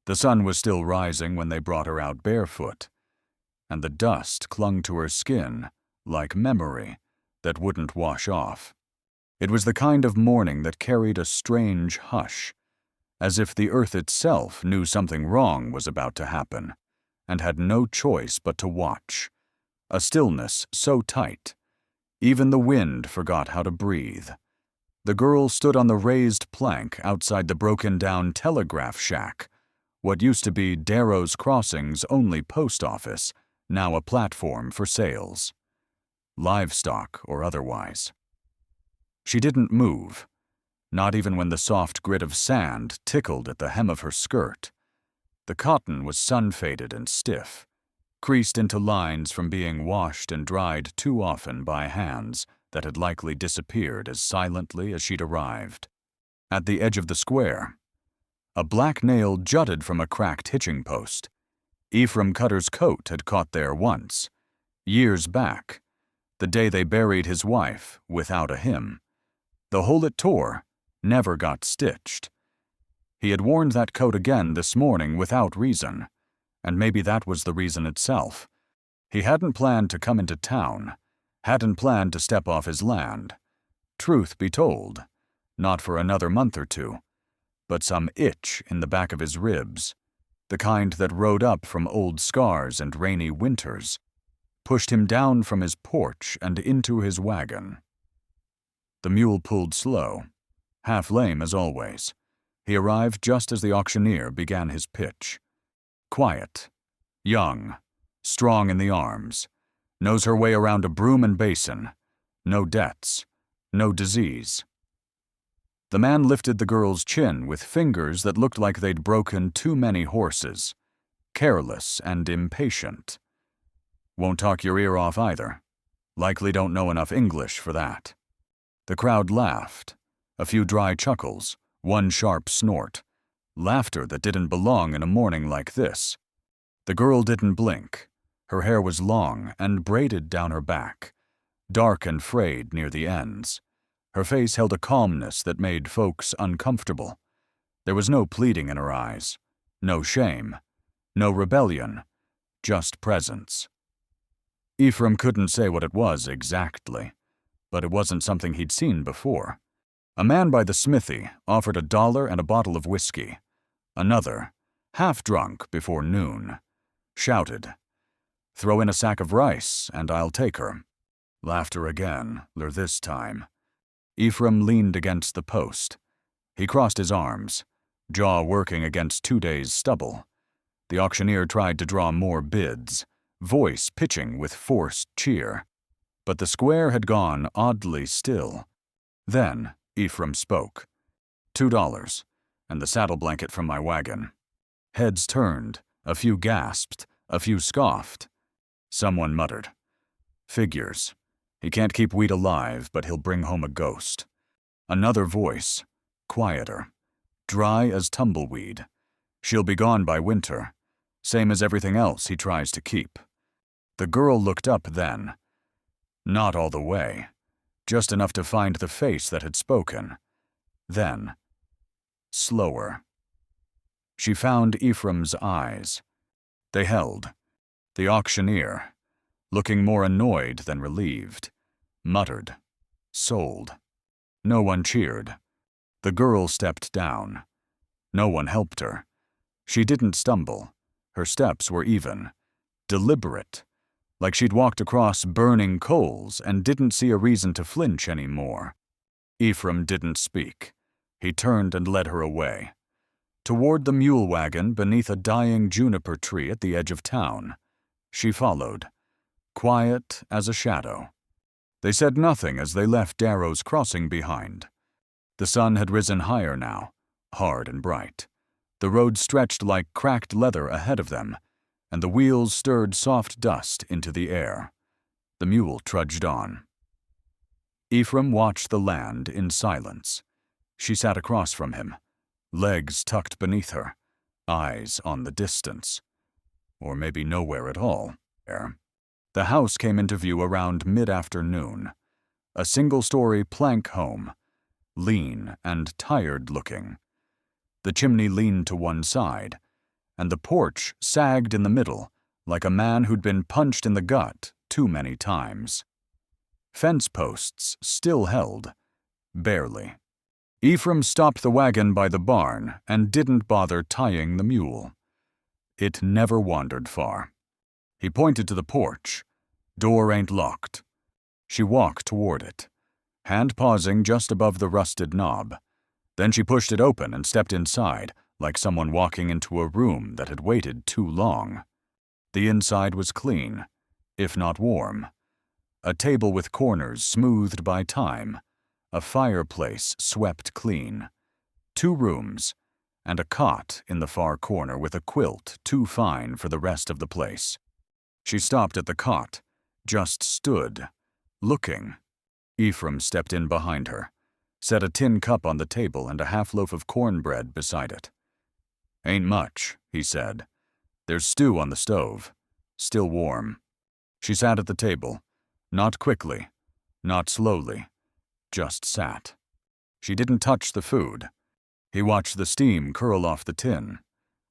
The sun was still rising when they brought her out barefoot, and the dust clung to her skin like memory that wouldn't wash off. It was the kind of morning that carried a strange hush, as if the earth itself knew something wrong was about to happen, and had no choice but to watch. A stillness so tight, even the wind forgot how to breathe. The girl stood on the raised plank outside the broken-down telegraph shack, what used to be Darrow's Crossing's only post office, now a platform for sales, livestock or otherwise. She didn't move, not even when the soft grit of sand tickled at the hem of her skirt. The cotton was sun-faded and stiff, creased into lines from being washed and dried too often by hands that had likely disappeared as silently as she'd arrived. At the edge of the square, a black nail jutted from a cracked hitching post. Ephraim Cutter's coat had caught there once, years back, the day they buried his wife without a hymn. The hole it tore never got stitched. He had worn that coat again this morning without reason, and maybe that was the reason itself. He hadn't planned to come into town, hadn't planned to step off his land. Truth be told, not for another month or two, but some itch in the back of his ribs, the kind that rode up from old scars and rainy winters, pushed him down from his porch and into his wagon. The mule pulled slow, half lame as always. He arrived just as the auctioneer began his pitch. Quiet, young, strong in the arms, knows her way around a broom and basin, no debts, no disease. The man lifted the girl's chin with fingers that looked like they'd broken too many horses, careless and impatient. Won't talk your ear off either. Likely don't know enough English for that. The crowd laughed, a few dry chuckles, one sharp snort, laughter that didn't belong in a morning like this. The girl didn't blink. Her hair was long and braided down her back, dark and frayed near the ends. Her face held a calmness that made folks uncomfortable. There was no pleading in her eyes, no shame, no rebellion, just presence. Ephraim couldn't say what it was exactly, but it wasn't something he'd seen before. A man by the smithy offered $1 and a bottle of whiskey. Another, half drunk before noon, shouted, "Throw in a sack of rice, and I'll take her." Laughter again, this time. Ephraim leaned against the post. He crossed his arms, jaw working against 2 days' stubble. The auctioneer tried to draw more bids, voice pitching with forced cheer. But the square had gone oddly still. Then Ephraim spoke. $2, and the saddle blanket from my wagon. Heads turned, a few gasped, a few scoffed. Someone muttered, "Figures. He can't keep wheat alive, but he'll bring home a ghost." Another voice, quieter, dry as tumbleweed. "She'll be gone by winter, same as everything else he tries to keep." The girl looked up then. Not all the way, just enough to find the face that had spoken. Then, slower. She found Ephraim's eyes. They held. The auctioneer, looking more annoyed than relieved, muttered, "Sold." No one cheered. The girl stepped down. No one helped her. She didn't stumble. Her steps were even, deliberate, like she'd walked across burning coals and didn't see a reason to flinch anymore. Ephraim didn't speak. He turned and led her away, toward the mule wagon beneath a dying juniper tree at the edge of town. She followed, quiet as a shadow. They said nothing as they left Darrow's Crossing behind. The sun had risen higher now, hard and bright. The road stretched like cracked leather ahead of them, and the wheels stirred soft dust into the air. The mule trudged on. Ephraim watched the land in silence. She sat across from him, legs tucked beneath her, eyes on the distance. Or maybe nowhere at all. The house came into view around mid-afternoon. A single-story plank home, lean and tired-looking. The chimney leaned to one side, and the porch sagged in the middle like a man who'd been punched in the gut too many times. Fence posts still held, barely. Ephraim stopped the wagon by the barn and didn't bother tying the mule. It never wandered far. He pointed to the porch. Door ain't locked. She walked toward it, hand pausing just above the rusted knob. Then she pushed it open and stepped inside, like someone walking into a room that had waited too long. The inside was clean, if not warm. A table with corners smoothed by time, a fireplace swept clean, 2 rooms, and a cot in the far corner with a quilt too fine for the rest of the place. She stopped at the cot, just stood, looking. Ephraim stepped in behind her, set a tin cup on the table and a half-loaf of cornbread beside it. "Ain't much," he said. "There's stew on the stove, still warm." She sat at the table, not quickly, not slowly, just sat. She didn't touch the food. He watched the steam curl off the tin,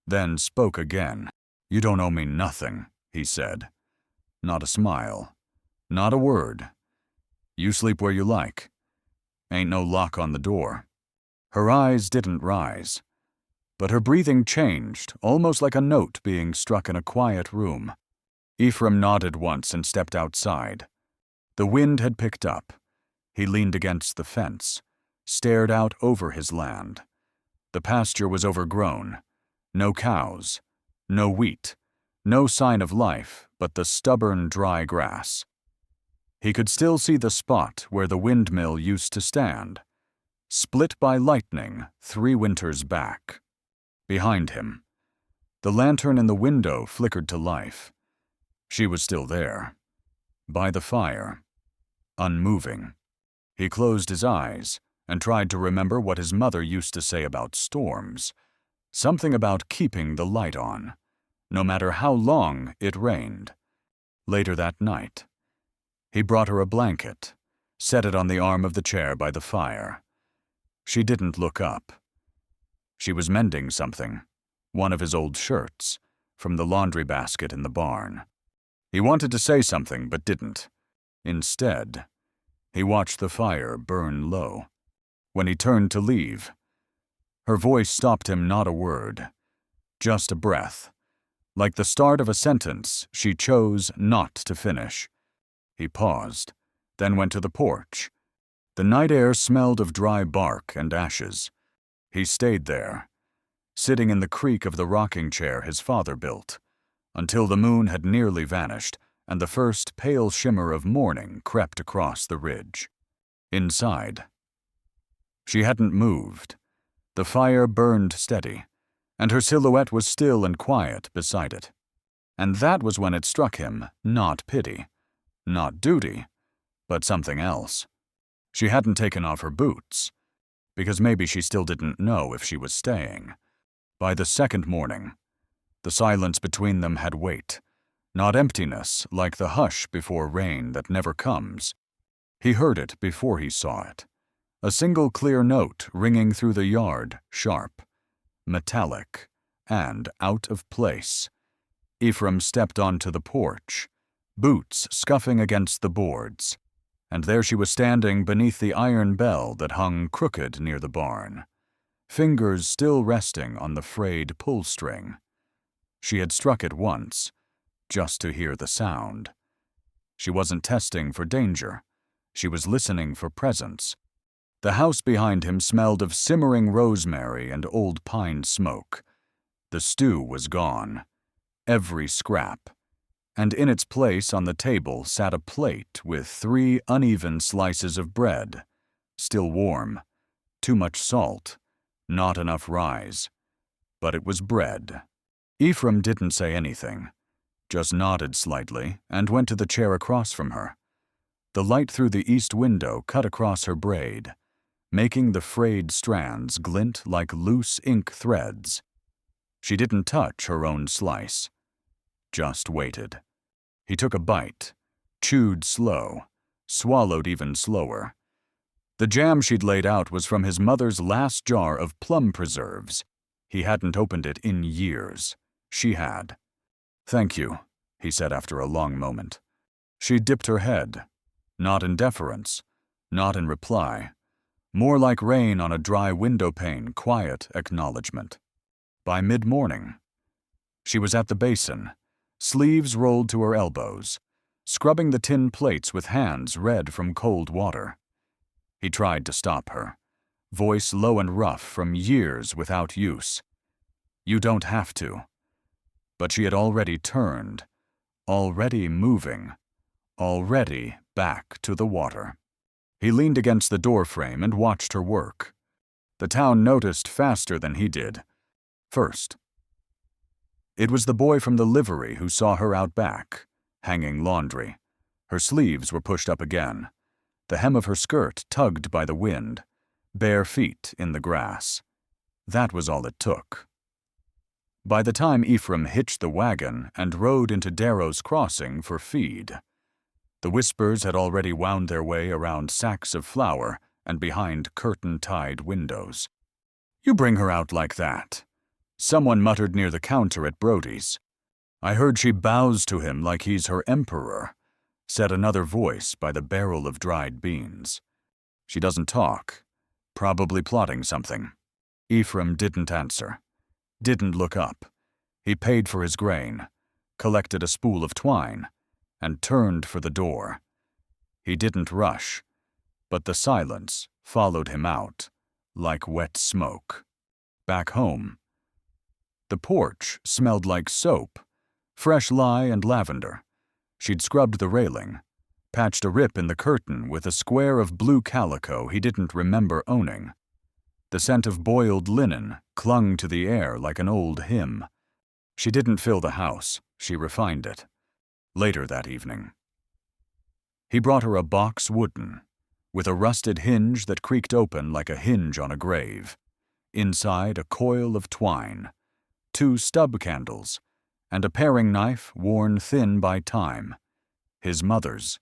then spoke again. "You don't owe me nothing," he said. Not a smile, not a word. "You sleep where you like. Ain't no lock on the door." Her eyes didn't rise, but her breathing changed, almost like a note being struck in a quiet room. Ephraim nodded once and stepped outside. The wind had picked up. He leaned against the fence, stared out over his land. The pasture was overgrown. No cows, no wheat, no sign of life but the stubborn dry grass. He could still see the spot where the windmill used to stand, split by lightning 3 winters back. Behind him, the lantern in the window flickered to life. She was still there, by the fire, unmoving. He closed his eyes and tried to remember what his mother used to say about storms, something about keeping the light on, no matter how long it rained. Later that night, he brought her a blanket, set it on the arm of the chair by the fire. She didn't look up. She was mending something, one of his old shirts, from the laundry basket in the barn. He wanted to say something but didn't. Instead, he watched the fire burn low. When he turned to leave, her voice stopped him, not a word, just a breath, like the start of a sentence she chose not to finish. He paused, then went to the porch. The night air smelled of dry bark and ashes. He stayed there, sitting in the creak of the rocking chair his father built, until the moon had nearly vanished and the first pale shimmer of morning crept across the ridge. Inside, she hadn't moved. The fire burned steady, and her silhouette was still and quiet beside it. And that was when it struck him, not pity, not duty, but something else. She hadn't taken off her boots, because maybe she still didn't know if she was staying. By the second morning, the silence between them had weight, not emptiness like the hush before rain that never comes. He heard it before he saw it. A single clear note ringing through the yard, sharp, metallic, and out of place. Ephraim stepped onto the porch, boots scuffing against the boards, and there she was standing beneath the iron bell that hung crooked near the barn, fingers still resting on the frayed pull string. She had struck it once, just to hear the sound. She wasn't testing for danger. She was listening for presence. The house behind him smelled of simmering rosemary and old pine smoke. The stew was gone, every scrap, and in its place on the table sat a plate with 3 uneven slices of bread, still warm, too much salt, not enough rise. But it was bread. Ephraim didn't say anything, just nodded slightly and went to the chair across from her. The light through the east window cut across her braid, making the frayed strands glint like loose ink threads. She didn't touch her own slice, just waited. He took a bite, chewed slow, swallowed even slower. The jam she'd laid out was from his mother's last jar of plum preserves. He hadn't opened it in years. she had. "Thank you," he said after a long moment. She dipped her head, not in deference, not in reply, more like rain on a dry window pane, quiet acknowledgement. By mid-morning, she was at the basin, sleeves rolled to her elbows, scrubbing the tin plates with hands red from cold water. He tried to stop her, voice low and rough from years without use. "You don't have to." But she had already turned, already moving, already back to the water. He leaned against the doorframe and watched her work. The town noticed faster than he did. First. It was the boy from the livery who saw her out back, hanging laundry. Her sleeves were pushed up again, the hem of her skirt tugged by the wind, bare feet in the grass. That was all it took. By the time Ephraim hitched the wagon and rode into Darrow's Crossing for feed, the whispers had already wound their way around sacks of flour and behind curtain-tied windows. "You bring her out like that," someone muttered near the counter at Brody's. "I heard she bows to him like he's her emperor," said another voice by the barrel of dried beans. "She doesn't talk. Probably plotting something." Ephraim didn't answer, didn't look up. He paid for his grain, collected a spool of twine, and turned for the door. He didn't rush, but the silence followed him out, like wet smoke. Back home, the porch smelled like soap, fresh lye and lavender. She'd scrubbed the railing, patched a rip in the curtain with a square of blue calico he didn't remember owning. The scent of boiled linen clung to the air like an old hymn. She didn't fill the house, she refined it. Later that evening, he brought her a box wooden, with a rusted hinge that creaked open like a hinge on a grave. Inside, a coil of twine, 2 stub candles, and a paring knife worn thin by time. His mother's,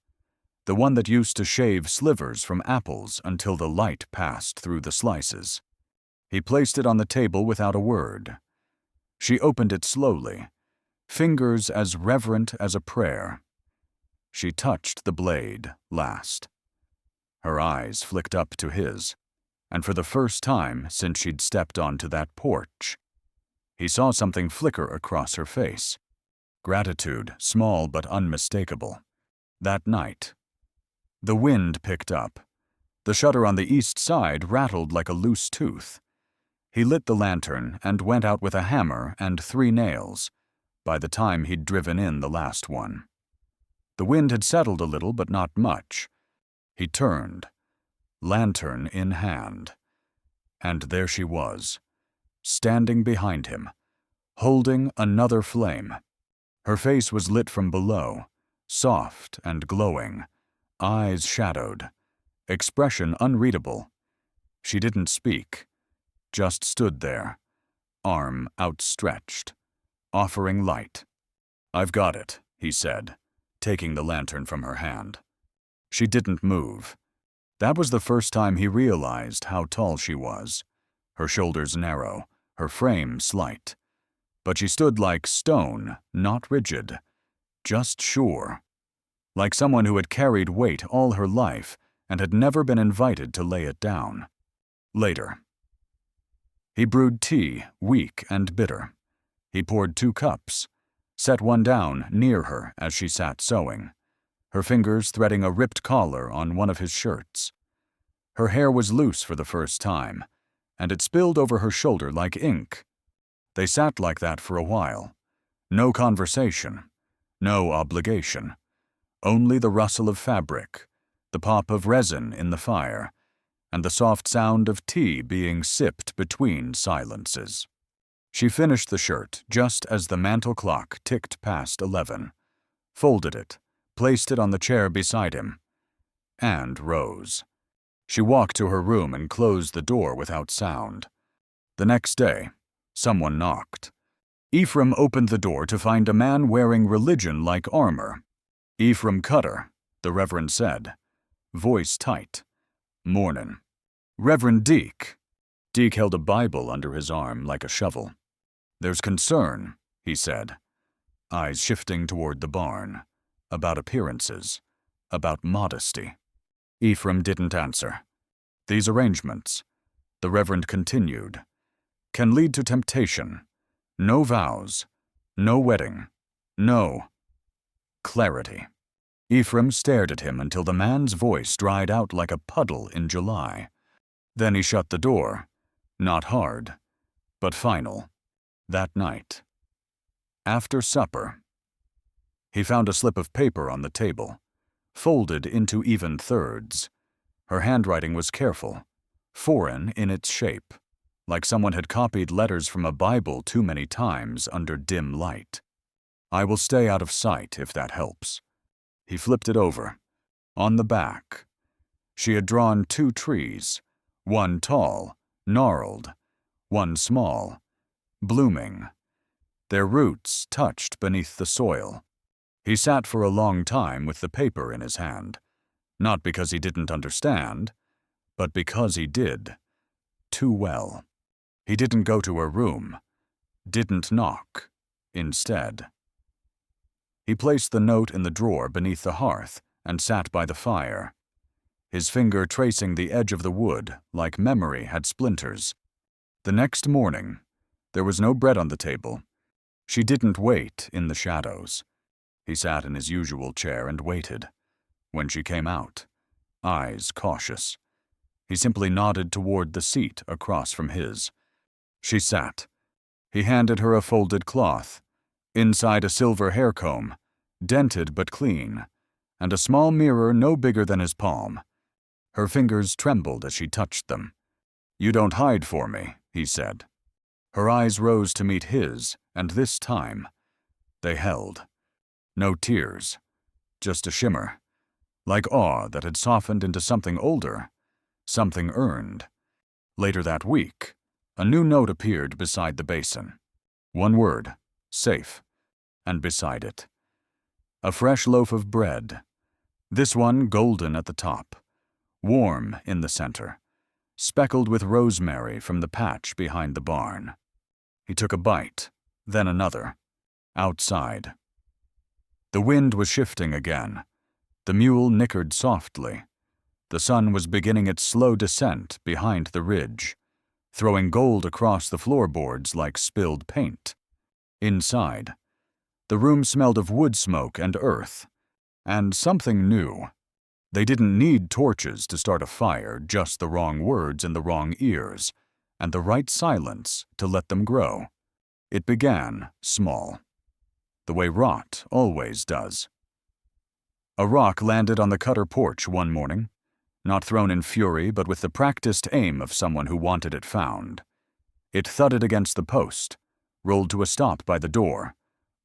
the one that used to shave slivers from apples until the light passed through the slices. He placed it on the table without a word. She opened it slowly, fingers as reverent as a prayer. She touched the blade last. Her eyes flicked up to his, and for the first time since she'd stepped onto that porch, he saw something flicker across her face. Gratitude, small but unmistakable. That night, the wind picked up. The shutter on the east side rattled like a loose tooth. He lit the lantern and went out with a hammer and 3 nails, by the time he'd driven in the last one. The wind had settled a little, but not much. He turned, lantern in hand, and there she was, standing behind him, holding another flame. Her face was lit from below, soft and glowing, eyes shadowed, expression unreadable. She didn't speak, just stood there, arm outstretched, offering light. "I've got it," he said, taking the lantern from her hand. She didn't move. That was the first time he realized how tall she was, her shoulders narrow, her frame slight. But she stood like stone, not rigid, just sure, like someone who had carried weight all her life and had never been invited to lay it down. Later, he brewed tea, weak and bitter. He poured 2 cups, set one down near her as she sat sewing, her fingers threading a ripped collar on one of his shirts. Her hair was loose for the first time, and it spilled over her shoulder like ink. They sat like that for a while. No conversation, no obligation, only the rustle of fabric, the pop of resin in the fire, and the soft sound of tea being sipped between silences. She finished the shirt just as the mantel clock ticked past 11, folded it, placed it on the chair beside him, and rose. She walked to her room and closed the door without sound. The next day, someone knocked. Ephraim opened the door to find a man wearing religion-like armor. "Ephraim Cutter," the Reverend said, voice tight. "Mornin'." "Reverend Deke." Deke held a Bible under his arm like a shovel. "There's concern," he said, eyes shifting toward the barn, about appearances, about modesty. Ephraim didn't answer. These arrangements, the Reverend continued, can lead to temptation. No vows, no wedding, no clarity. Ephraim stared at him until the man's voice dried out like a puddle in July. Then he shut the door, not hard, but final, that night. After supper, he found a slip of paper on the table, folded into even thirds. Her handwriting was careful, foreign in its shape, like someone had copied letters from a Bible too many times under dim light. I will stay out of sight if that helps. He flipped it over. On the back, she had drawn 2 trees, one tall, gnarled, one small, blooming. Their roots touched beneath the soil. He sat for a long time with the paper in his hand, not because he didn't understand, but because he did, too well. He didn't go to her room, didn't knock, instead. He placed the note in the drawer beneath the hearth and sat by the fire, his finger tracing the edge of the wood like memory had splinters. The next morning, there was no bread on the table. She didn't wait in the shadows. He sat in his usual chair and waited. When she came out, eyes cautious, he simply nodded toward the seat across from his. She sat. He handed her a folded cloth, inside a silver hair comb, dented but clean, and a small mirror no bigger than his palm. Her fingers trembled as she touched them. "You don't hide for me," he said. Her eyes rose to meet his, and this time, they held. No tears, just a shimmer, like awe that had softened into something older, something earned. Later that week, a new note appeared beside the basin. One word, safe, and beside it, a fresh loaf of bread, this one golden at the top, warm in the center, speckled with rosemary from the patch behind the barn. He took a bite, then another, outside. The wind was shifting again. The mule nickered softly. The sun was beginning its slow descent behind the ridge, throwing gold across the floorboards like spilled paint. Inside, the room smelled of wood smoke and earth, and something new. They didn't need torches to start a fire, just the wrong words in the wrong ears, and the right silence to let them grow. It began small, the way rot always does. A rock landed on the Cutter porch one morning, not thrown in fury, but with the practiced aim of someone who wanted it found. It thudded against the post, rolled to a stop by the door.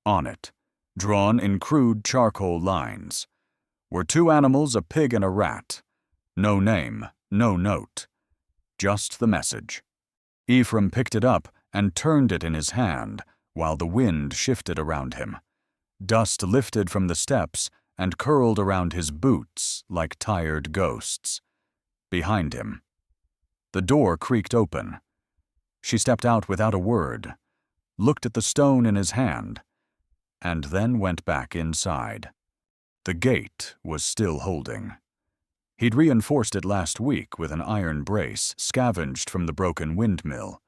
On it, drawn in crude charcoal lines, were 2 animals, a pig and a rat. No name, no note, just the message. Ephraim picked it up and turned it in his hand while the wind shifted around him. Dust lifted from the steps and curled around his boots like tired ghosts. Behind him, the door creaked open. She stepped out without a word, looked at the stone in his hand, and then went back inside. The gate was still holding. He'd reinforced it last week with an iron brace scavenged from the broken windmill,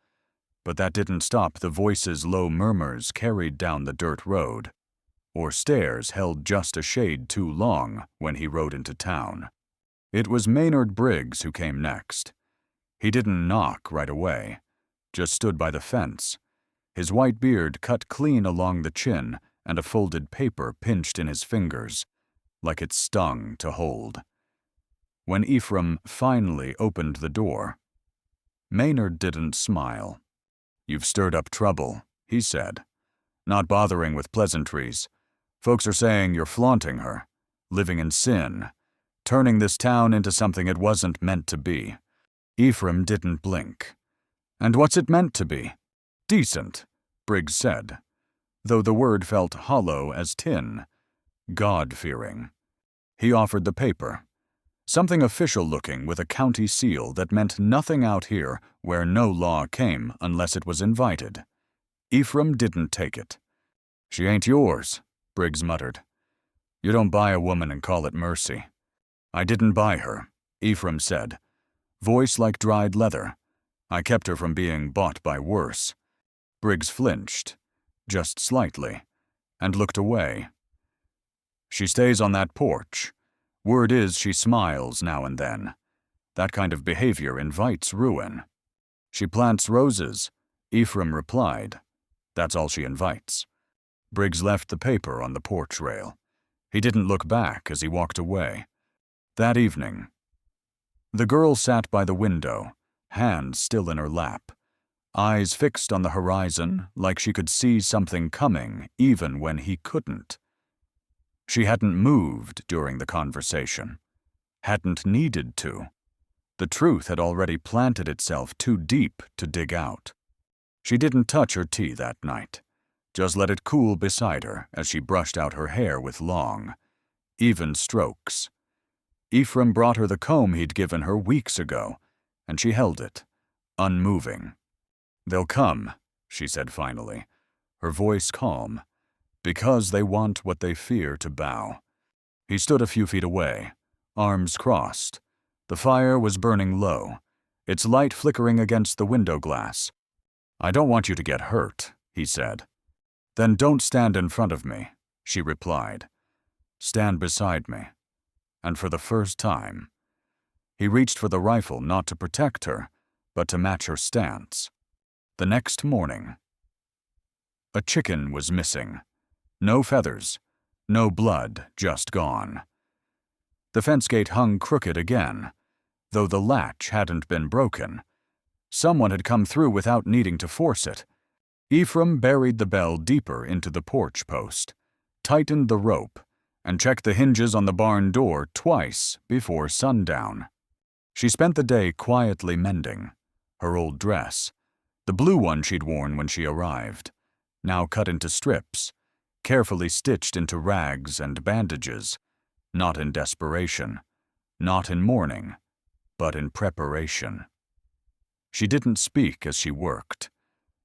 but that didn't stop the voices' low murmurs carried down the dirt road, or stairs held just a shade too long when he rode into town. It was Maynard Briggs who came next. He didn't knock right away, just stood by the fence, his white beard cut clean along the chin and a folded paper pinched in his fingers, like it stung to hold. When Ephraim finally opened the door, Maynard didn't smile. "You've stirred up trouble," he said, not bothering with pleasantries. "Folks are saying you're flaunting her, living in sin, turning this town into something it wasn't meant to be." Ephraim didn't blink. "And what's it meant to be?" "Decent," Briggs said, though the word felt hollow as tin. God-fearing. He offered the paper, something official-looking with a county seal that meant nothing out here where no law came unless it was invited. Ephraim didn't take it. She ain't yours, Briggs muttered. You don't buy a woman and call it mercy. I didn't buy her, Ephraim said, voice like dried leather. I kept her from being bought by worse. Briggs flinched, just slightly, and looked away. She stays on that porch. Word is she smiles now and then. That kind of behavior invites ruin. She plants roses, Ephraim replied. That's all she invites. Briggs left the paper on the porch rail. He didn't look back as he walked away. That evening, the girl sat by the window, hands still in her lap, eyes fixed on the horizon like she could see something coming even when he couldn't. She hadn't moved during the conversation, hadn't needed to. The truth had already planted itself too deep to dig out. She didn't touch her tea that night, just let it cool beside her as she brushed out her hair with long, even strokes. Ephraim brought her the comb he'd given her weeks ago, and she held it, unmoving. They'll come, she said finally, her voice calm, because they want what they fear to bow. He stood a few feet away, arms crossed. The fire was burning low, its light flickering against the window glass. I don't want you to get hurt, he said. Then don't stand in front of me, she replied. Stand beside me. And for the first time, he reached for the rifle not to protect her, but to match her stance. The next morning, a chicken was missing. No feathers, no blood, just gone. The fence gate hung crooked again, though the latch hadn't been broken. Someone had come through without needing to force it. Ephraim buried the bell deeper into the porch post, tightened the rope, and checked the hinges on the barn door twice before sundown. She spent the day quietly mending her old dress, the blue one she'd worn when she arrived, now cut into strips, carefully stitched into rags and bandages, not in desperation, not in mourning, but in preparation. She didn't speak as she worked.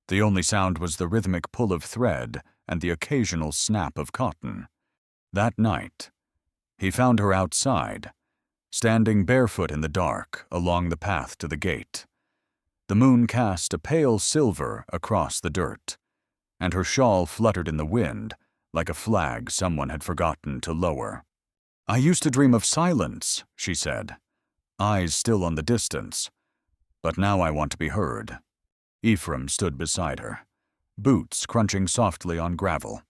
The only sound was the rhythmic pull of thread and the occasional snap of cotton. That night, he found her outside, standing barefoot in the dark along the path to the gate. The moon cast a pale silver across the dirt, and her shawl fluttered in the wind like a flag someone had forgotten to lower. I used to dream of silence, she said, eyes still on the distance. But now I want to be heard. Ephraim stood beside her, boots crunching softly on gravel.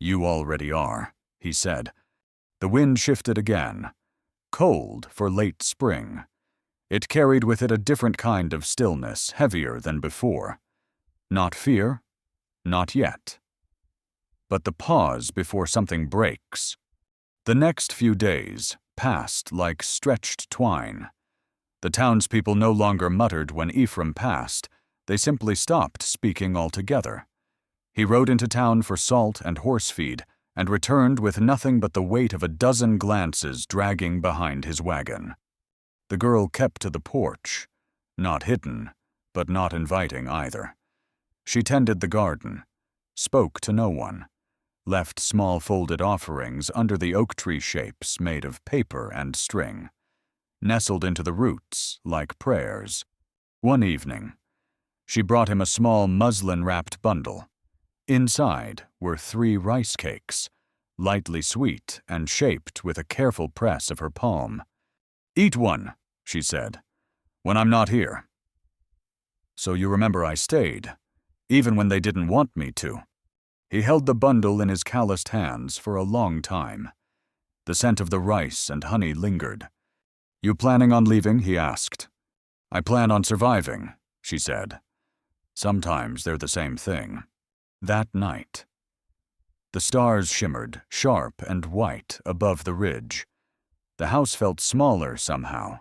You already are, he said. The wind shifted again, cold for late spring. It carried with it a different kind of stillness, heavier than before. Not fear, not yet. But the pause before something breaks. The next few days passed like stretched twine. The townspeople no longer muttered when Ephraim passed. They simply stopped speaking altogether. He rode into town for salt and horse feed and returned with nothing but the weight of a dozen glances dragging behind his wagon. The girl kept to the porch, not hidden, but not inviting either. She tended the garden, spoke to no one, left small folded offerings under the oak tree shapes made of paper and string, nestled into the roots like prayers. One evening, she brought him a small muslin-wrapped bundle. Inside were 3 rice cakes, lightly sweet and shaped with a careful press of her palm. Eat one, she said, when I'm not here. So you remember I stayed, even when they didn't want me to. He held the bundle in his calloused hands for a long time. The scent of the rice and honey lingered. You planning on leaving? He asked. I plan on surviving, she said. Sometimes they're the same thing. That night, the stars shimmered, sharp and white, above the ridge. The house felt smaller somehow,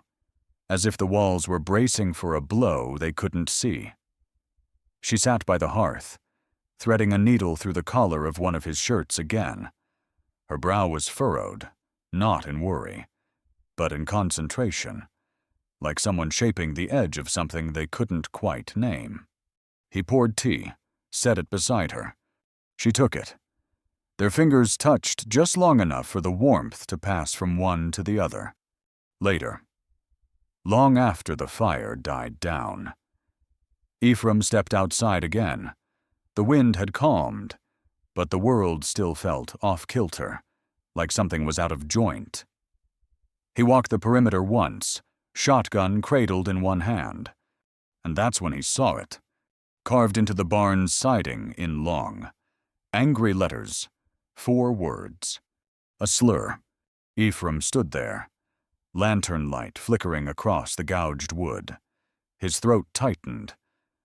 as if the walls were bracing for a blow they couldn't see. She sat by the hearth, threading a needle through the collar of one of his shirts again. Her brow was furrowed, not in worry, but in concentration, like someone shaping the edge of something they couldn't quite name. He poured tea, set it beside her. She took it, Their fingers touched just long enough for the warmth to pass from one to the other. Later, long after the fire died down, Ephraim stepped outside again. The wind had calmed, but the world still felt off-kilter, like something was out of joint. He walked the perimeter once, shotgun cradled in one hand, and that's when he saw it, carved into the barn's siding in long, angry letters, 4 words. A slur. Ephraim stood there, lantern light flickering across the gouged wood. His throat tightened,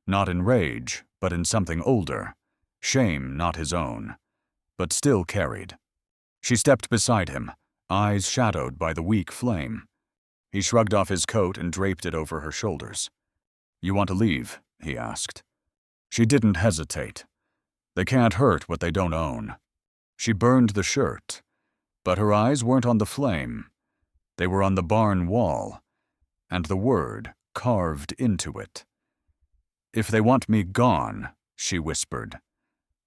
not in rage, but in something older, shame not his own, but still carried. She stepped beside him, eyes shadowed by the weak flame. He shrugged off his coat and draped it over her shoulders. "You want to leave?" he asked. She didn't hesitate. They can't hurt what they don't own. She burned the shirt, but her eyes weren't on the flame. They were on the barn wall, and the word carved into it. "If they want me gone," she whispered,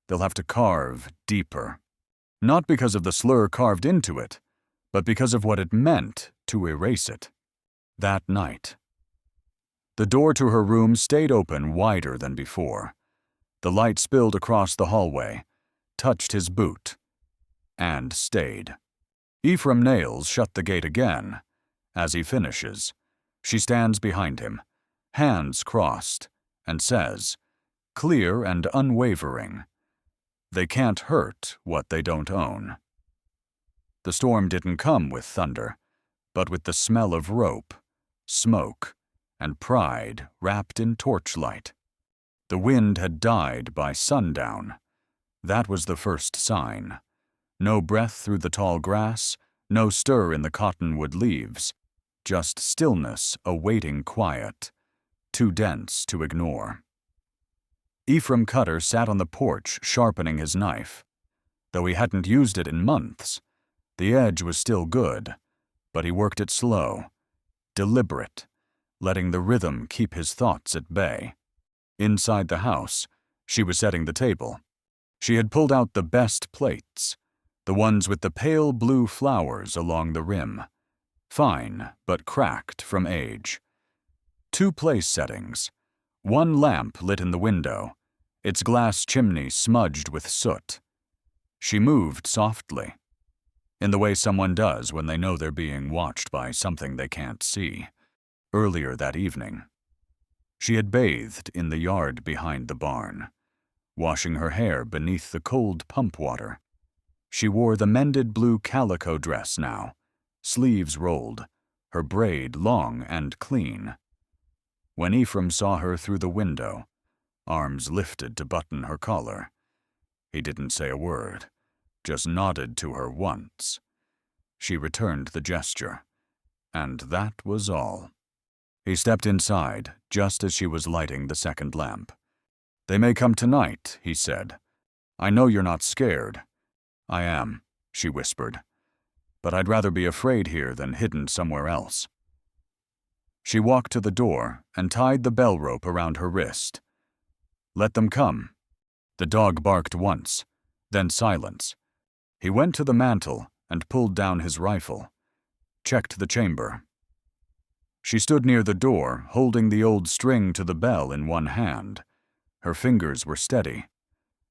"they'll have to carve deeper." Not because of the slur carved into it, but because of what it meant to erase it. That night. The door to her room stayed open wider than before. The light spilled across the hallway, touched his boot, and stayed. Ephraim nails shut the gate again. As he finishes, she stands behind him, hands crossed, and says, clear and unwavering, "They can't hurt what they don't own." The storm didn't come with thunder, but with the smell of rope, smoke, and pride wrapped in torchlight. The wind had died by sundown. That was the first sign. No breath through the tall grass, no stir in the cottonwood leaves, just stillness awaiting quiet, too dense to ignore. Ephraim Cutter sat on the porch sharpening his knife. Though he hadn't used it in months, the edge was still good, but he worked it slow, deliberate, letting the rhythm keep his thoughts at bay. Inside the house, she was setting the table. She had pulled out the best plates, the ones with the pale blue flowers along the rim, fine but cracked from age. 2 place settings, 1 lamp lit in the window, its glass chimney smudged with soot. She moved softly, in the way someone does when they know they're being watched by something they can't see. Earlier that evening, she had bathed in the yard behind the barn, washing her hair beneath the cold pump water. She wore the mended blue calico dress now, sleeves rolled, her braid long and clean. When Ephraim saw her through the window, arms lifted to button her collar, he didn't say a word, just nodded to her once. She returned the gesture, and that was all. He stepped inside just as she was lighting the second lamp. "They may come tonight," he said. "I know you're not scared." "I am," she whispered. "But I'd rather be afraid here than hidden somewhere else." She walked to the door and tied the bell rope around her wrist. "Let them come." The dog barked once, then silence. He went to the mantel and pulled down his rifle, checked the chamber. She stood near the door, holding the old string to the bell in one hand. Her fingers were steady.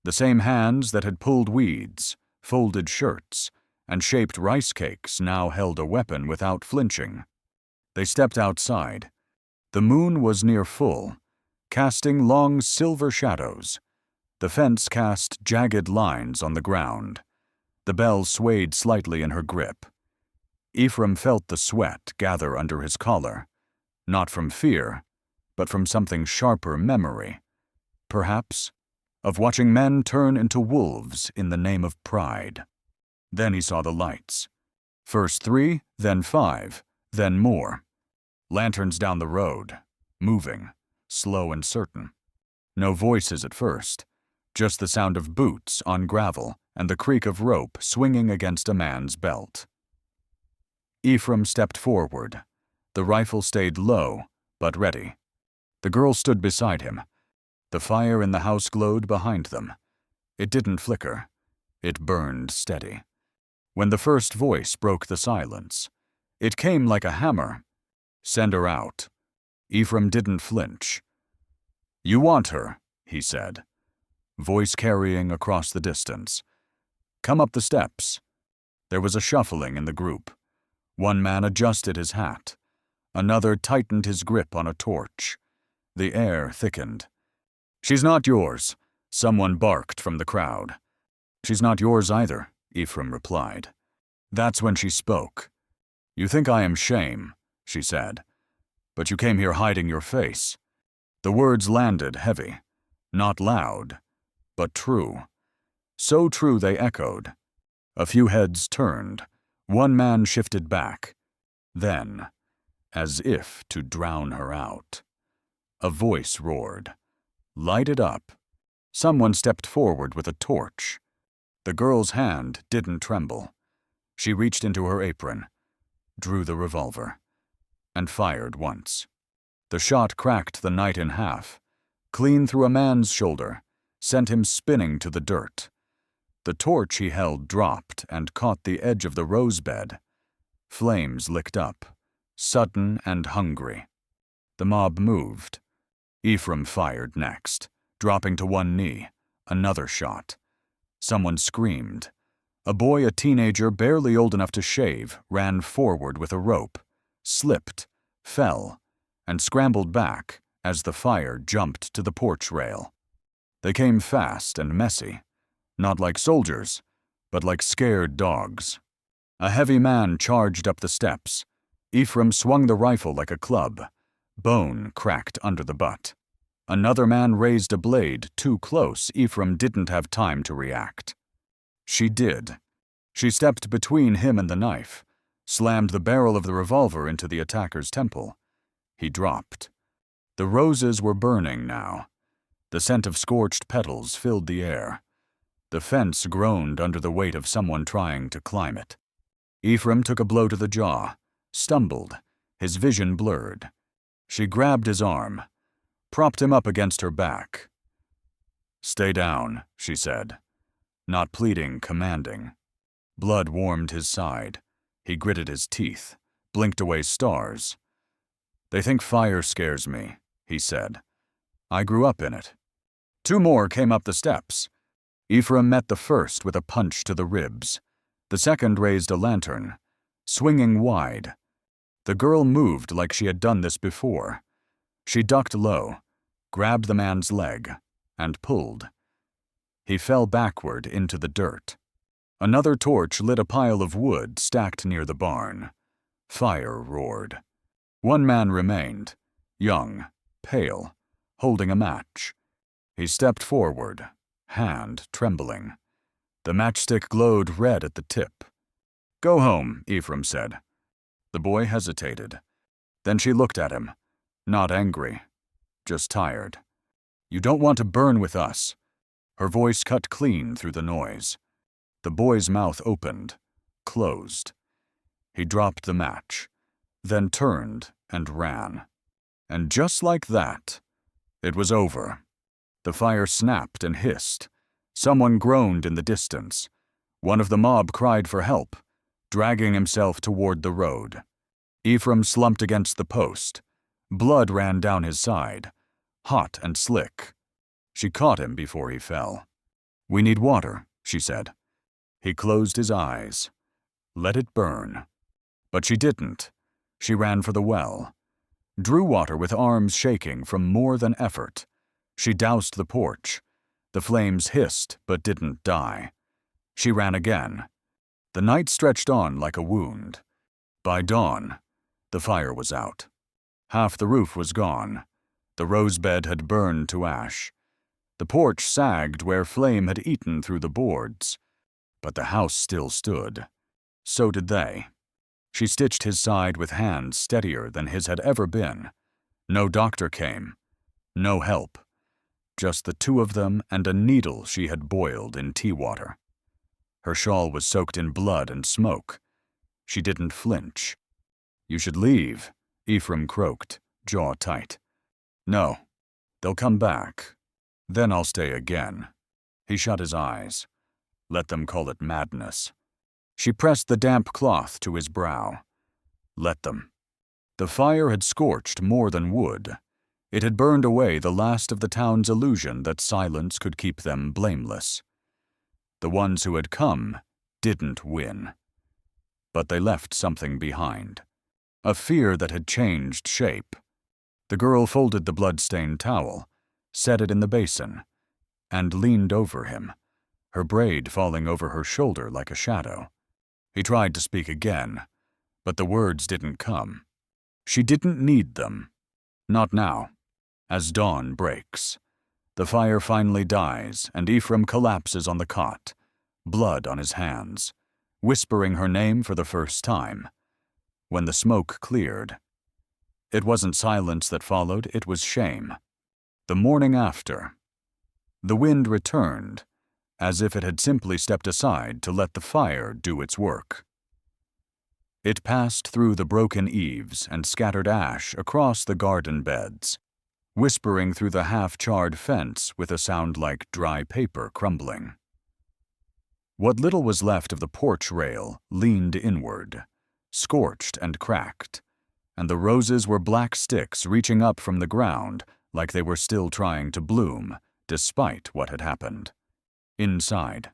The same hands that had pulled weeds, folded shirts, and shaped rice cakes now held a weapon without flinching. They stepped outside. The moon was near full, casting long silver shadows. The fence cast jagged lines on the ground. The bell swayed slightly in her grip. Ephraim felt the sweat gather under his collar, not from fear, but from something sharper memory, perhaps, of watching men turn into wolves in the name of pride. Then he saw the lights. First 3, then 5, then more. Lanterns down the road, moving, slow and certain. No voices at first, just the sound of boots on gravel and the creak of rope swinging against a man's belt. Ephraim stepped forward. The rifle stayed low, but ready. The girl stood beside him. The fire in the house glowed behind them. It didn't flicker. It burned steady. When the first voice broke the silence, it came like a hammer. "Send her out." Ephraim didn't flinch. "You want her," he said, voice carrying across the distance. "Come up the steps." There was a shuffling in the group. One man adjusted his hat. Another tightened his grip on a torch. The air thickened. "She's not yours," someone barked from the crowd. "She's not yours either," Ephraim replied. That's when she spoke. "You think I am shame," she said, "but you came here hiding your face." The words landed heavy, not loud, but true. So true they echoed. A few heads turned. One man shifted back. Then, as if to drown her out, a voice roared. "Light it up." Someone stepped forward with a torch. The girl's hand didn't tremble. She reached into her apron, drew the revolver, and fired once. The shot cracked the night in half, clean through a man's shoulder, sent him spinning to the dirt. The torch he held dropped and caught the edge of the rose bed. Flames licked up, sudden and hungry. The mob moved. Ephraim fired next, dropping to one knee. Another shot. Someone screamed. A boy, a teenager barely old enough to shave, ran forward with a rope, slipped, fell, and scrambled back as the fire jumped to the porch rail. They came fast and messy, not like soldiers, but like scared dogs. A heavy man charged up the steps. Ephraim swung the rifle like a club. Bone cracked under the butt. Another man raised a blade too close. Ephraim didn't have time to react. She did. She stepped between him and the knife, slammed the barrel of the revolver into the attacker's temple. He dropped. The roses were burning now. The scent of scorched petals filled the air. The fence groaned under the weight of someone trying to climb it. Ephraim took a blow to the jaw, stumbled, his vision blurred. She grabbed his arm, propped him up against her back. "Stay down," she said, not pleading, commanding. Blood warmed his side. He gritted his teeth, blinked away stars. "They think fire scares me," he said. "I grew up in it." Two more came up the steps. Ephraim met the first with a punch to the ribs. The second raised a lantern, swinging wide. The girl moved like she had done this before. She ducked low, grabbed the man's leg, and pulled. He fell backward into the dirt. Another torch lit a pile of wood stacked near the barn. Fire roared. One man remained, young, pale, holding a match. He stepped forward, hand trembling. The matchstick glowed red at the tip. "Go home," Ephraim said. The boy hesitated. Then she looked at him, not angry, just tired. "You don't want to burn with us." Her voice cut clean through the noise. The boy's mouth opened, closed. He dropped the match, then turned and ran. And just like that, it was over. The fire snapped and hissed. Someone groaned in the distance. One of the mob cried for help, dragging himself toward the road. Ephraim slumped against the post. Blood ran down his side, hot and slick. She caught him before he fell. "We need water," she said. He closed his eyes. Let it burn. But she didn't. She ran for the well. Drew water with arms shaking from more than effort. She doused the porch. The flames hissed but didn't die. She ran again. The night stretched on like a wound. By dawn, the fire was out. Half the roof was gone. The rose bed had burned to ash. The porch sagged where flame had eaten through the boards. But the house still stood. So did they. She stitched his side with hands steadier than his had ever been. No doctor came. No help. Just the two of them and a needle she had boiled in tea water. Her shawl was soaked in blood and smoke. She didn't flinch. "You should leave," Ephraim croaked, jaw tight. "No. They'll come back. Then I'll stay again." He shut his eyes. Let them call it madness. She pressed the damp cloth to his brow. Let them. The fire had scorched more than wood. It had burned away the last of the town's illusion that silence could keep them blameless. The ones who had come didn't win. But they left something behind. A fear that had changed shape. The girl folded the blood-stained towel, set it in the basin, and leaned over him, her braid falling over her shoulder like a shadow. He tried to speak again, but the words didn't come. She didn't need them. Not now. As dawn breaks, the fire finally dies, and Ephraim collapses on the cot, blood on his hands, whispering her name for the first time. When the smoke cleared, it wasn't silence that followed, it was shame. The morning after, the wind returned, as if it had simply stepped aside to let the fire do its work. It passed through the broken eaves and scattered ash across the garden beds, whispering through the half-charred fence with a sound like dry paper crumbling. What little was left of the porch rail leaned inward, scorched and cracked, and the roses were black sticks reaching up from the ground like they were still trying to bloom, despite what had happened. Inside,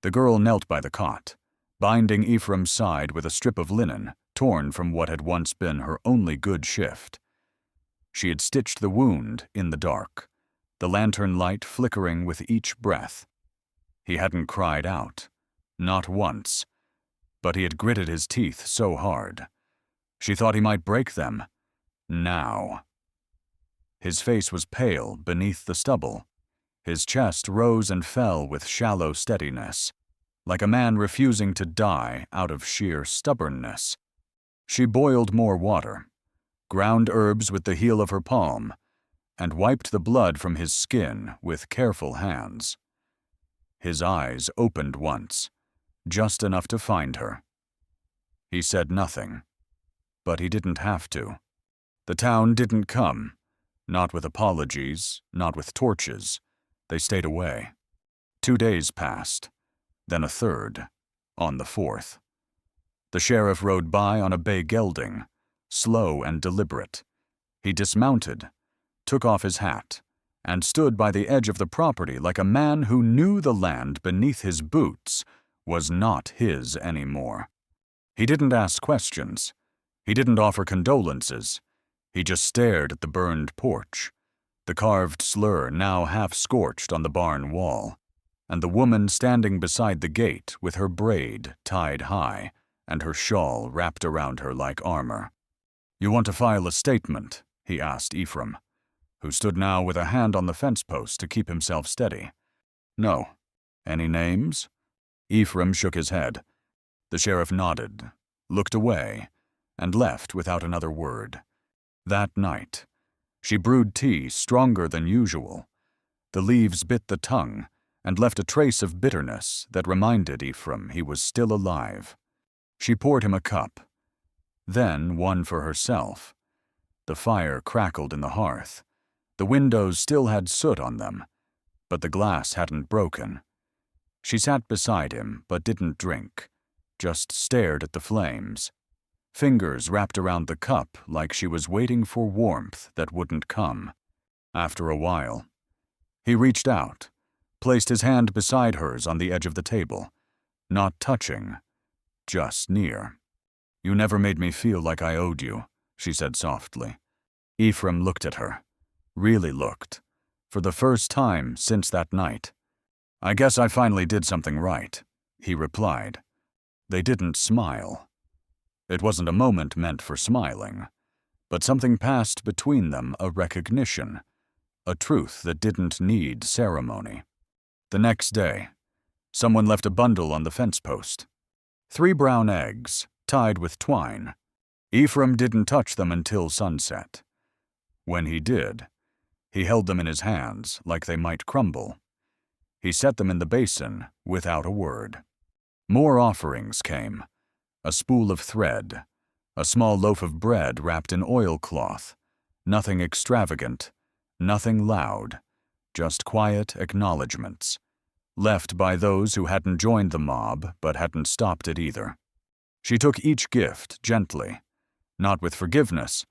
the girl knelt by the cot, binding Ephraim's side with a strip of linen torn from what had once been her only good shift. She had stitched the wound in the dark, the lantern light flickering with each breath. He hadn't cried out, not once, but he had gritted his teeth so hard. She thought he might break them. Now. His face was pale beneath the stubble. His chest rose and fell with shallow steadiness, like a man refusing to die out of sheer stubbornness. She boiled more water, ground herbs with the heel of her palm, and wiped the blood from his skin with careful hands. His eyes opened once, just enough to find her. He said nothing, but he didn't have to. The town didn't come, not with apologies, not with torches. They stayed away. 2 days passed, then a third, on the fourth. The sheriff rode by on a bay gelding, slow and deliberate. He dismounted, took off his hat, and stood by the edge of the property like a man who knew the land beneath his boots was not his anymore. He didn't ask questions. He didn't offer condolences. He just stared at the burned porch, the carved slur now half-scorched on the barn wall, and the woman standing beside the gate with her braid tied high and her shawl wrapped around her like armor. "You want to file a statement?" he asked Ephraim, who stood now with a hand on the fence post to keep himself steady. "No. Any names?" Ephraim shook his head. The sheriff nodded, looked away, and left without another word. That night, she brewed tea stronger than usual. The leaves bit the tongue and left a trace of bitterness that reminded Ephraim he was still alive. She poured him a cup, then one for herself. The fire crackled in the hearth. The windows still had soot on them, but the glass hadn't broken. She sat beside him but didn't drink, just stared at the flames. Fingers wrapped around the cup like she was waiting for warmth that wouldn't come. After a while, he reached out, placed his hand beside hers on the edge of the table, not touching, just near. "You never made me feel like I owed you," she said softly. Ephraim looked at her, really looked, for the first time since that night. "I guess I finally did something right," he replied. They didn't smile. It wasn't a moment meant for smiling, but something passed between them, a recognition, a truth that didn't need ceremony. The next day, someone left a bundle on the fence post. 3 brown eggs, tied with twine. Ephraim didn't touch them until sunset. When he did, he held them in his hands like they might crumble. He set them in the basin without a word. More offerings came. A spool of thread, a small loaf of bread wrapped in oilcloth, nothing extravagant, nothing loud, just quiet acknowledgments, left by those who hadn't joined the mob but hadn't stopped it either. She took each gift gently, not with forgiveness,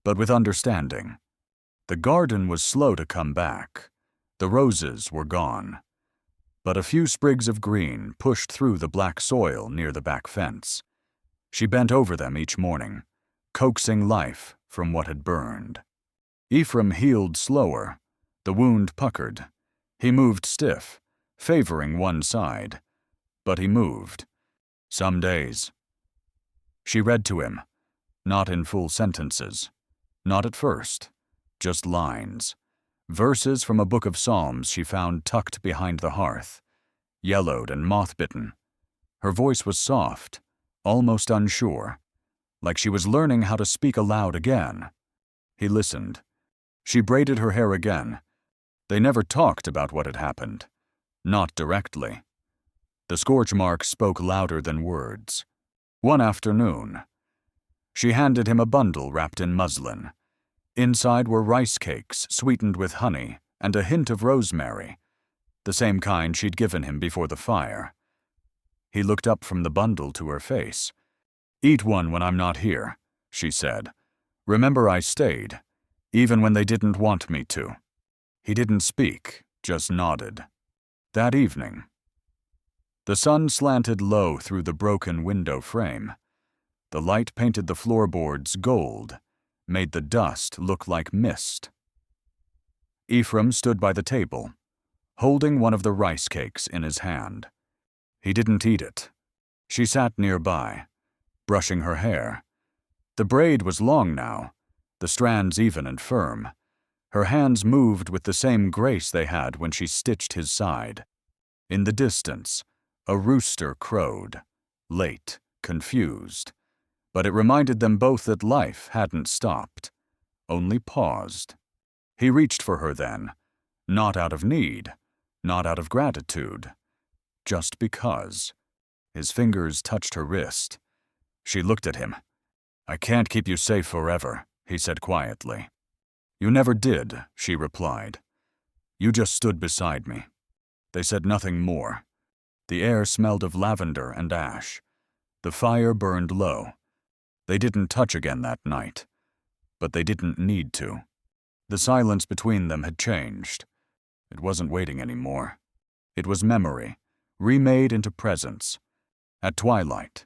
but with understanding. The garden was slow to come back. The roses were gone. But a few sprigs of green pushed through the black soil near the back fence. She bent over them each morning, coaxing life from what had burned. Ephraim healed slower. The wound puckered. He moved stiff, favoring one side. But he moved. Some days. She read to him, not in full sentences. Not at first. Just lines. Verses from a book of Psalms she found tucked behind the hearth, yellowed and moth-bitten. Her voice was soft, almost unsure, like she was learning how to speak aloud again. He listened. She braided her hair again. They never talked about what had happened. Not directly. The scorch marks spoke louder than words. One afternoon, she handed him a bundle wrapped in muslin. Inside were rice cakes sweetened with honey and a hint of rosemary, the same kind she'd given him before the fire. He looked up from the bundle to her face. "Eat one when I'm not here," she said. "Remember I stayed, even when they didn't want me to." He didn't speak, just nodded. That evening, the sun slanted low through the broken window frame. The light painted the floorboards gold, made the dust look like mist. Ephraim stood by the table, holding one of the rice cakes in his hand. He didn't eat it. She sat nearby, brushing her hair. The braid was long now, the strands even and firm. Her hands moved with the same grace they had when she stitched his side. In the distance, a rooster crowed, late, confused. But it reminded them both that life hadn't stopped, only paused. He reached for her then, not out of need, not out of gratitude, just because. His fingers touched her wrist. She looked at him. "I can't keep you safe forever," he said quietly. "You never did," she replied. "You just stood beside me." They said nothing more. The air smelled of lavender and ash. The fire burned low. They didn't touch again that night, but they didn't need to. The silence between them had changed. It wasn't waiting anymore. It was memory, remade into presence. At twilight,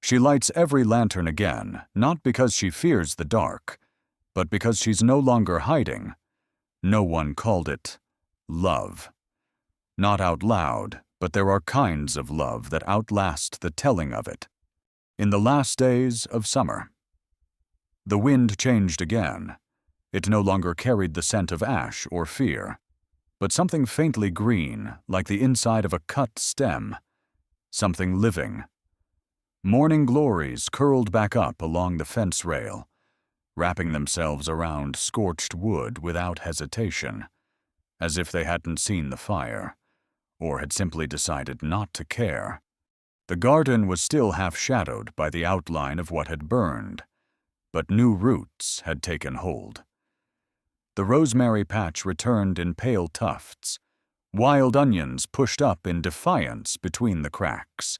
she lights every lantern again, not because she fears the dark, but because she's no longer hiding. No one called it love. Not out loud, but there are kinds of love that outlast the telling of it. In the last days of summer, the wind changed again. It no longer carried the scent of ash or fear, but something faintly green, like the inside of a cut stem, something living. Morning glories curled back up along the fence rail, wrapping themselves around scorched wood without hesitation, as if they hadn't seen the fire, or had simply decided not to care. The garden was still half-shadowed by the outline of what had burned, but new roots had taken hold. The rosemary patch returned in pale tufts. Wild onions pushed up in defiance between the cracks.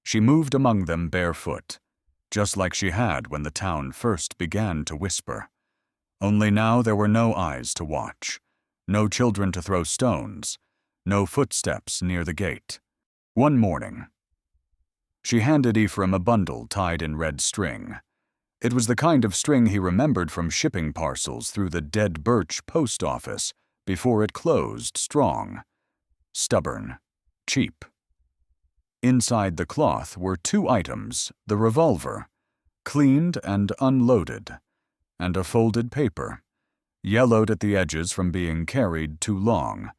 She moved among them barefoot, just like she had when the town first began to whisper. Only now there were no eyes to watch, no children to throw stones, no footsteps near the gate. One morning, she handed Ephraim a bundle tied in red string. It was the kind of string he remembered from shipping parcels through the Dead Birch post office before it closed strong, stubborn, cheap. Inside the cloth were two items: the revolver, cleaned and unloaded, and a folded paper, yellowed at the edges from being carried too long.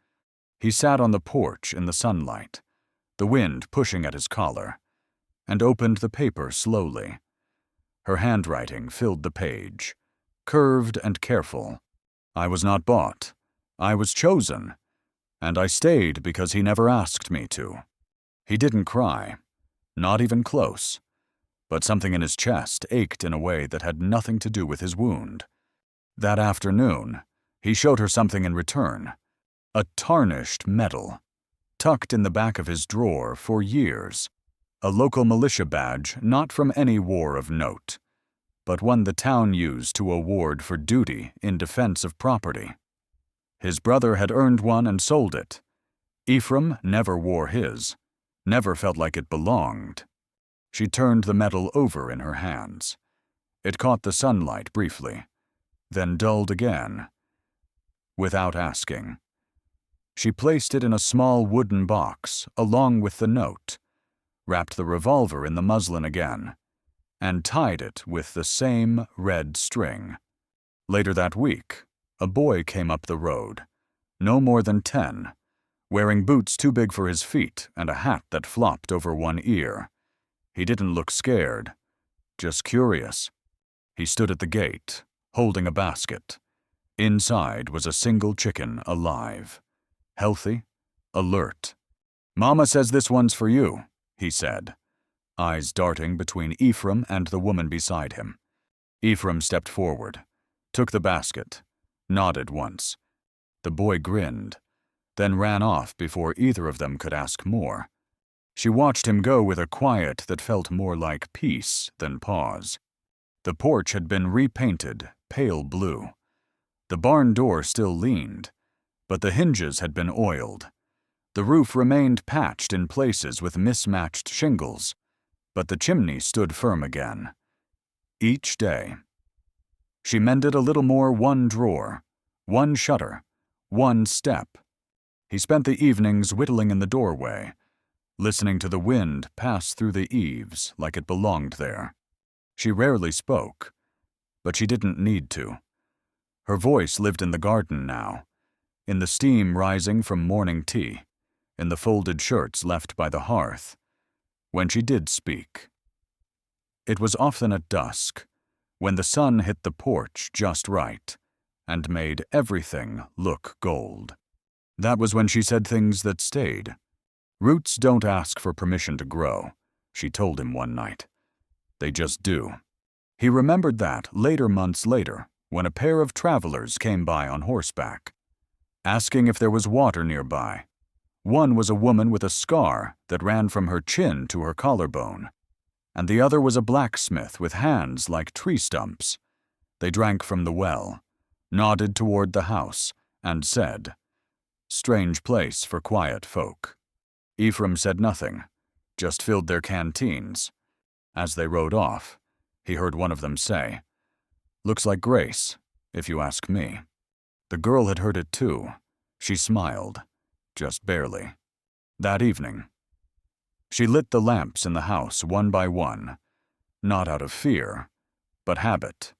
He sat on the porch in the sunlight, the wind pushing at his collar, and opened the paper slowly. Her handwriting filled the page, curved and careful. "I was not bought. I was chosen, and I stayed because he never asked me to." He didn't cry, not even close, but something in his chest ached in a way that had nothing to do with his wound. That afternoon, he showed her something in return, a tarnished medal. tucked in the back of his drawer for years, a local militia badge not from any war of note, but one the town used to award for duty in defense of property. His brother had earned one and sold it. Ephraim never wore his, never felt like it belonged. She turned the medal over in her hands. It caught the sunlight briefly, then dulled again. Without asking, she placed it in a small wooden box along with the note, wrapped the revolver in the muslin again, and tied it with the same red string. Later that week, a boy came up the road, no more than 10, wearing boots too big for his feet and a hat that flopped over one ear. He didn't look scared, just curious. He stood at the gate, holding a basket. Inside was a single chicken alive, healthy, alert. "Mama says this one's for you," he said, eyes darting between Ephraim and the woman beside him. Ephraim stepped forward, took the basket, nodded once. The boy grinned, then ran off before either of them could ask more. She watched him go with a quiet that felt more like peace than pause. The porch had been repainted pale blue. The barn door still leaned, but the hinges had been oiled. The roof remained patched in places with mismatched shingles, but the chimney stood firm again. Each day, she mended a little more one drawer, one shutter, one step. He spent the evenings whittling in the doorway, listening to the wind pass through the eaves like it belonged there. She rarely spoke, but she didn't need to. Her voice lived in the garden now, in the steam rising from morning tea, in the folded shirts left by the hearth. When she did speak, it was often at dusk, when the sun hit the porch just right and made everything look gold. That was when she said things that stayed. "Roots don't ask for permission to grow," she told him one night. They just do. He remembered that months later, when a pair of travelers came by on horseback, asking if there was water nearby. One was a woman with a scar that ran from her chin to her collarbone, and the other was a blacksmith with hands like tree stumps. They drank from the well, nodded toward the house, and said, "Strange place for quiet folk." Ephraim said nothing, just filled their canteens. As they rode off, he heard one of them say, "Looks like Grace, if you ask me." The girl had heard it too. She smiled, just barely. That evening, she lit the lamps in the house one by one, not out of fear, but habit.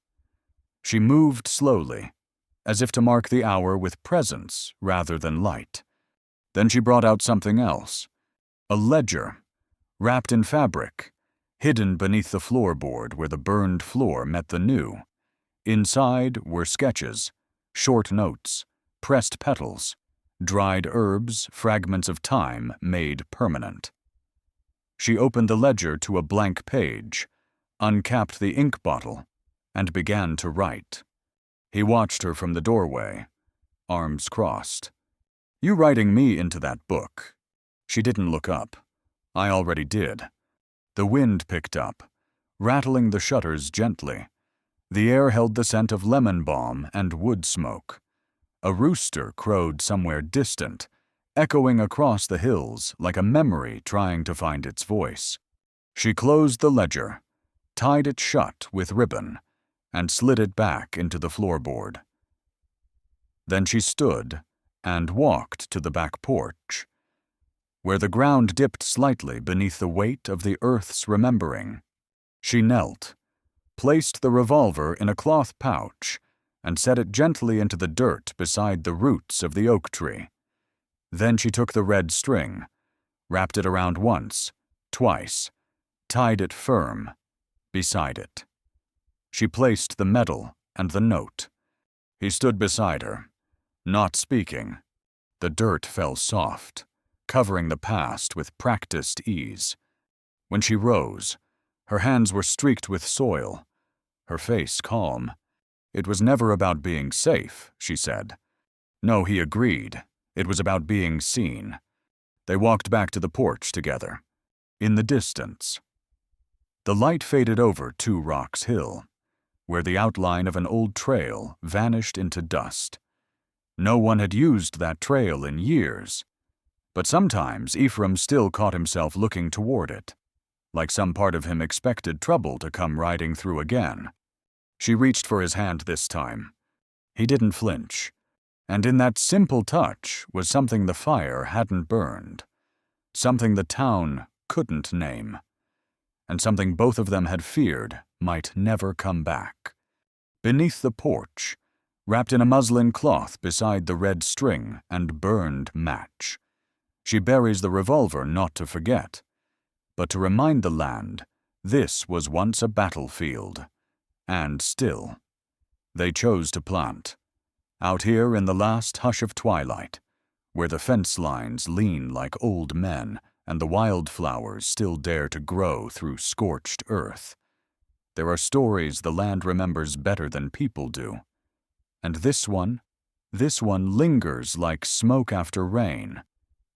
She moved slowly, as if to mark the hour with presence rather than light. Then she brought out something else, a ledger, wrapped in fabric, hidden beneath the floorboard where the burned floor met the new. Inside were sketches, short notes, pressed petals, dried herbs, fragments of time made permanent. She opened the ledger to a blank page, uncapped the ink bottle, and began to write. He watched her from the doorway, arms crossed. "You writing me into that book?" She didn't look up. I already did. The wind picked up, rattling the shutters gently. The air held the scent of lemon balm and wood smoke. A rooster crowed somewhere distant, echoing across the hills like a memory trying to find its voice. She closed the ledger, tied it shut with ribbon, and slid it back into the floorboard. Then she stood and walked to the back porch, where the ground dipped slightly beneath the weight of the earth's remembering. She knelt, placed the revolver in a cloth pouch, and set it gently into the dirt beside the roots of the oak tree. Then she took the red string, wrapped it around once, twice, tied it firm, beside it. She placed the medal and the note. He stood beside her, not speaking. The dirt fell soft, covering the past with practiced ease. When she rose, her hands were streaked with soil, her face calm. It was never about being safe, she said. No, he agreed. It was about being seen. They walked back to the porch together. In the distance, the light faded over 2 Rocks Hill, where the outline of an old trail vanished into dust. No one had used that trail in years, but sometimes Ephraim still caught himself looking toward it, like some part of him expected trouble to come riding through again. She reached for his hand this time. He didn't flinch, and in that simple touch was something the fire hadn't burned, something the town couldn't name, and something both of them had feared might never come back. Beneath the porch, wrapped in a muslin cloth beside the red string and burned match, she buries the revolver not to forget, but to remind the land this was once a battlefield, and still. They chose to plant, out here in the last hush of twilight, where the fence lines lean like old men and the wildflowers still dare to grow through scorched earth. There are stories the land remembers better than people do. And this one lingers like smoke after rain.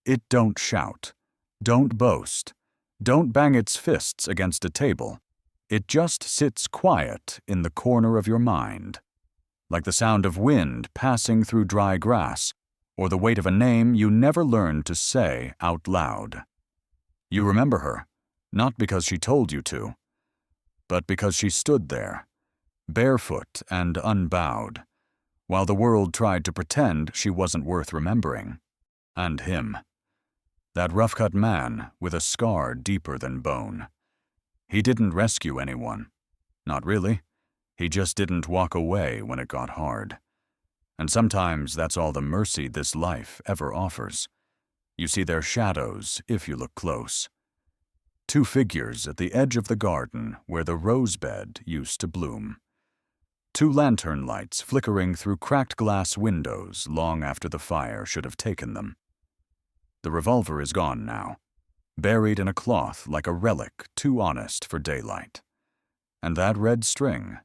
It don't shout, don't boast, don't bang its fists against a table. It just sits quiet in the corner of your mind, like the sound of wind passing through dry grass, or the weight of a name you never learned to say out loud. You remember her, not because she told you to, but because she stood there, barefoot and unbowed, while the world tried to pretend she wasn't worth remembering. And him, that rough-cut man with a scar deeper than bone. He didn't rescue anyone. Not really. He just didn't walk away when it got hard. And sometimes that's all the mercy this life ever offers. You see their shadows if you look close. 2 figures at the edge of the garden where the rosebed used to bloom. 2 lantern lights flickering through cracked glass windows long after the fire should have taken them. The revolver is gone now, buried in a cloth like a relic too honest for daylight. And that red string,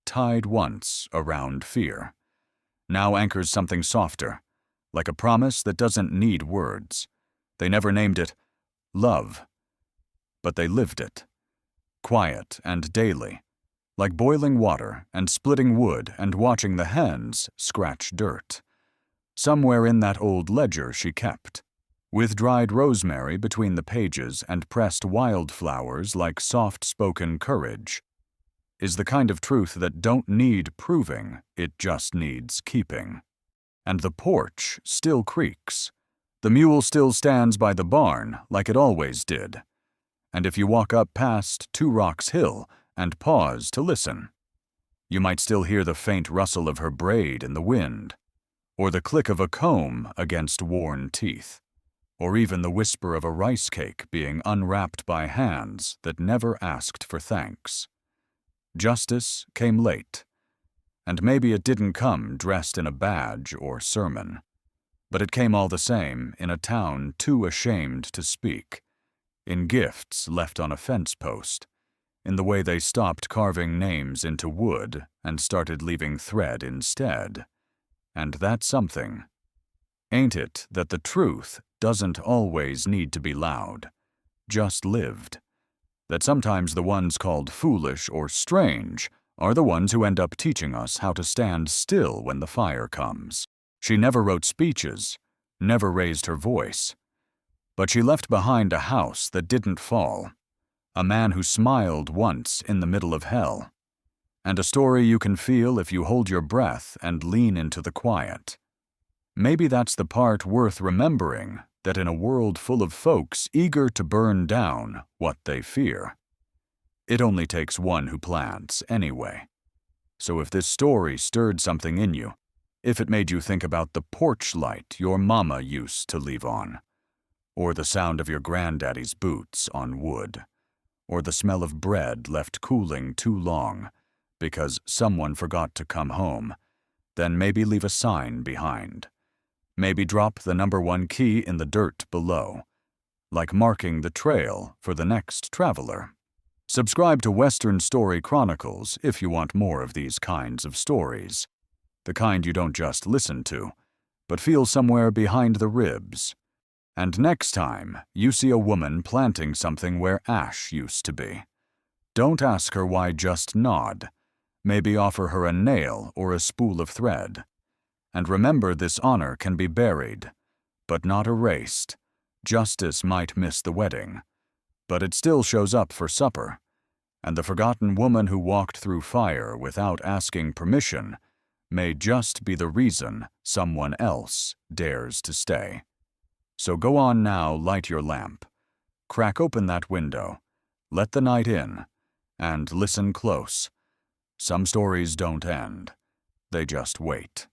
tied once around fear, now anchors something softer, like a promise that doesn't need words. They never named it love, but they lived it, quiet and daily, like boiling water and splitting wood and watching the hens scratch dirt. Somewhere in that old ledger she kept, with dried rosemary between the pages and pressed wildflowers like soft-spoken courage, is the kind of truth that don't need proving, it just needs keeping. And the porch still creaks. The mule still stands by the barn like it always did. And if you walk up past 2 Rocks Hill and pause to listen, you might still hear the faint rustle of her braid in the wind, or the click of a comb against worn teeth, or even the whisper of a rice cake being unwrapped by hands that never asked for thanks. Justice came late, and maybe it didn't come dressed in a badge or sermon, but it came all the same in a town too ashamed to speak, in gifts left on a fence post, in the way they stopped carving names into wood and started leaving thread instead. And that's something. Ain't it that the truth doesn't always need to be loud, just lived? That sometimes the ones called foolish or strange are the ones who end up teaching us how to stand still when the fire comes. She never wrote speeches, never raised her voice, but she left behind a house that didn't fall, a man who smiled once in the middle of hell, and a story you can feel if you hold your breath and lean into the quiet. Maybe that's the part worth remembering, that in a world full of folks eager to burn down what they fear, it only takes one who plants anyway. So if this story stirred something in you, if it made you think about the porch light your mama used to leave on, or the sound of your granddaddy's boots on wood, or the smell of bread left cooling too long because someone forgot to come home, then maybe leave a sign behind. Maybe drop the number 1 key in the dirt below, like marking the trail for the next traveler. Subscribe to Western Story Chronicles if you want more of these kinds of stories, the kind you don't just listen to, but feel somewhere behind the ribs. And next time you see a woman planting something where ash used to be, don't ask her why, just nod. Maybe offer her a nail or a spool of thread. And remember, this honor can be buried, but not erased. Justice might miss the wedding, but it still shows up for supper. And the forgotten woman who walked through fire without asking permission may just be the reason someone else dares to stay. So go on now, light your lamp. Crack open that window. Let the night in. And listen close. Some stories don't end. They just wait.